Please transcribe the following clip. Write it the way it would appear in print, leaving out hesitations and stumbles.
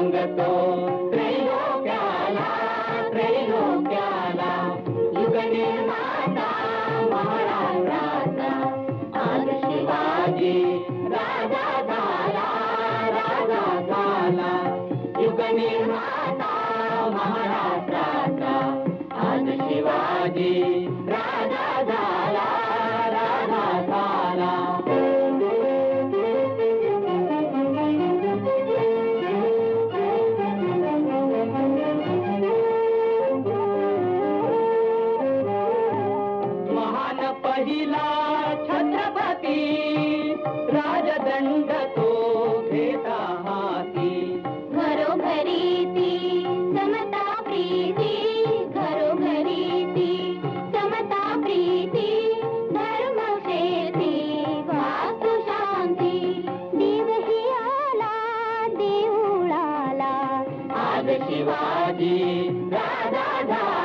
सांगतो त्रैलोक्याला त्रैलोक्याला युग निर्माता महाराष्ट्राचा आज शिवाजी राजा झाला राजा झाला युग निर्माता महाराष्ट्राचा आज शिवाजी राजा झाला राजा झाला पहिला छत्रपती राजदंड तो घेता हाती घरोघरी ती समता प्रीती घरोघरी ती समता प्रीती धर्म शेती वास्तु शांती देवही आला देऊळाला आज शिवाजी राजा झाला